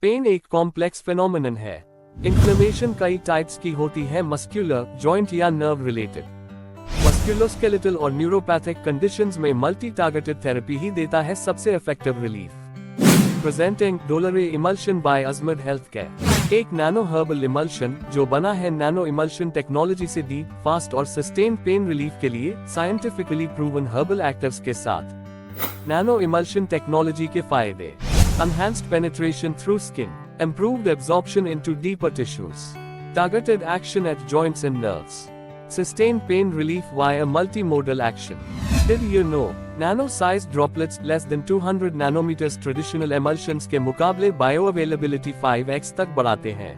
Pen एक complex phenomenon है। Inflammation कई टाइप्स की होती है, मस्क्यूलर, जॉइंट या नर्व रिलेटेड। मस्क्यूलोस्केलेटल और न्यूरोपैथिक कंडीशंस में मल्टी टारगेटेड थेरेपी ही देता है सबसे इफेक्टिव रिलीफ। प्रेजेंटिंग डोलरे emulsion by Ajmer health care, एक नैनो हर्बल इमल्शन जो बना है नैनो इमल्शन टेक्नोलॉजी से डीप, फास्ट और सस्टेन पेन रिलीफ के लिए साइंटिफिकली प्रूवन हर्बल एक्टिव्स के साथ। नैनो इमल्शन टेक्नोलॉजी के फायदे: enhanced penetration through skin, improved absorption into deeper tissues, targeted action at joints and nerves, sustained pain relief via multimodal action. Did you know? Nano-sized droplets less than 200 nanometers traditional emulsions के मुकाबले bioavailability 5x तक बढ़ाते हैं।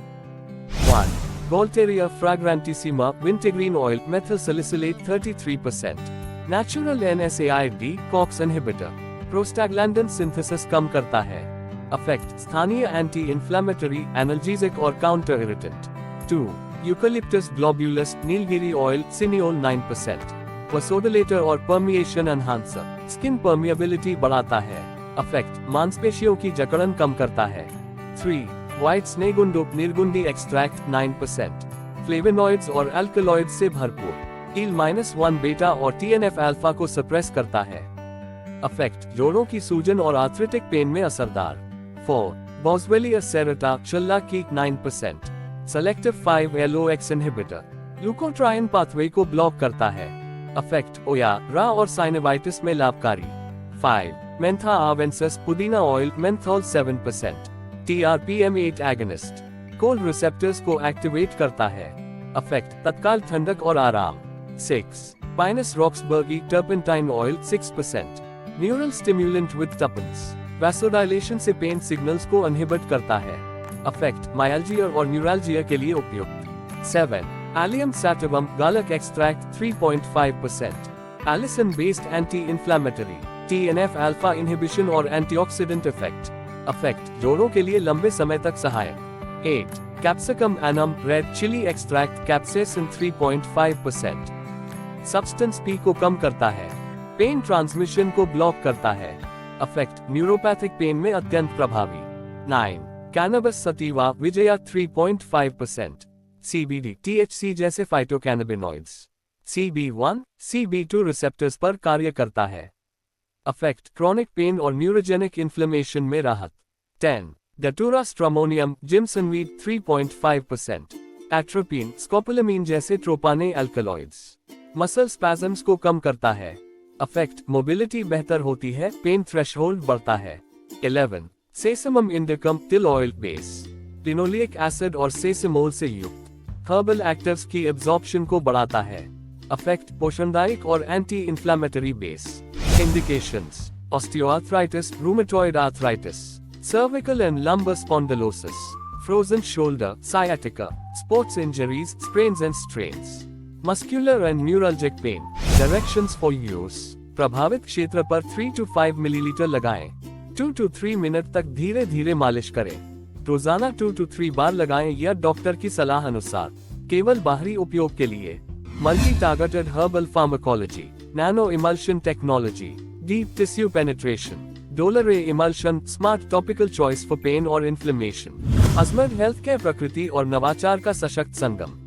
1. Gaultheria fragrantissima wintergreen oil methyl salicylate 33%. Natural NSAID COX inhibitor. Prostaglandin synthesis कम करता है। Affect: स्थानीय anti inflammatory, analgesic और काउंटर इरिटेंट। 2. यूकलिप्टस ग्लोब्यूलस नीलगिरी ऑयल सिनियोल 9%। वसोडिलेटर और परमिएशन एनहांसर, स्किन परमिएबिलिटी बढ़ाता है। अफेक्ट: मांसपेशियों की जकड़न कम करता है। 3. व्हाइट स्नेगुंडो निर्गुंडी एक्सट्रैक्ट 9%। फ्लेवोनॉइड्स और अल्कलॉइड्स से भरपूर, IL-1 बीटा और TNF अल्फा को सप्रेस करता है। अफेक्ट: जोड़ों की सूजन और आर्थराइटिक पेन में असरदार। 4. बॉसवेलिया सेरेटा चिल्लाकीक 9%। सेलेक्टिव 5-LOX इनहिबिटर, लुकोट्राइन पाथवे को ब्लॉक करता है। अफेक्ट: ओया, रा और साइनोवाइटिस में लाभकारी। 5. मेंथा आवेंसस पुदीना oil menthol 7%। TRPM8 agonist, cold receptors को एक्टिवेट करता है। अफेक्ट: तत्काल ठंडक और आराम। 6. Pinus roxburghii turpentine oil 6%। Neural stimulant with terpenes, vasodilation से पेन सिग्नल्स को इनहिबिट करता है। अफेक्ट: मायल्जिया और न्यूरल्जिया के लिए उपयुक्त। 7. Allium sativum garlic extract 3.5%। Allicin based anti inflammatory, TNF alpha inhibition और एंटीऑक्सीडेंट इफेक्ट। अफेक्ट: जोड़ों के लिए लंबे समय तक सहायक। 8. Capsicum annuum red chilli extract capsaicin 3.5%। Substance P को कम करता है, पेन ट्रांसमिशन को ब्लॉक करता है। अफेक्ट: न्यूरोपैथिक पेन में अत्यंत प्रभावी। 9. कैनबिस सटिवा विजया 3.5%। CBD, THC जैसे फाइटोकैनाबिनॉइड्स, CB1, CB2 रिसेप्टर्स पर कार्य करता है। अफेक्ट: क्रोनिक पेन और न्यूरोजेनिक इन्फ्लेमेशन में राहत। 10. डेटूरा स्ट्रामोनियम जिम्सनवीड 3.5%। एट्रोपिन, स्कोपोलामीन जैसे ट्रोपाने अल्कलॉइड्स, मसल स्पैज़म्स को कम करता है। अफेक्ट: मोबिलिटी बेहतर होती है, पेन थ्रेशोल्ड बढ़ता है। 11. सेसमम इंडिकम तिल ऑयल बेस, लिनोलिक एसिड और सेसमोल से युक्त, हर्बल एक्टिव्स की एब्जॉर्प्शन को बढ़ाता है। अफेक्ट: पोषणदायक और anti inflammatory base. Indications: osteoarthritis, rheumatoid arthritis, cervical and lumbar spondylosis, frozen shoulder, sciatica, sports injuries, sprains and strains, muscular and neuralgic pain. Directions for use: प्रभावित क्षेत्र पर 3 to 5 मिलीलीटर लगाएं। 2 to 3 मिनट तक धीरे धीरे मालिश करें। रोजाना 2 to 3 बार लगाएं या डॉक्टर की सलाह अनुसार। केवल बाहरी उपयोग के लिए। Multi targeted herbal pharmacology, nano emulsion technology, deep tissue penetration, डोलरे emulsion, smart topical choice for pain और इन्फ्लेमेशन। अजमर हेल्थ केयर, प्रकृति और नवाचार का सशक्त संगम।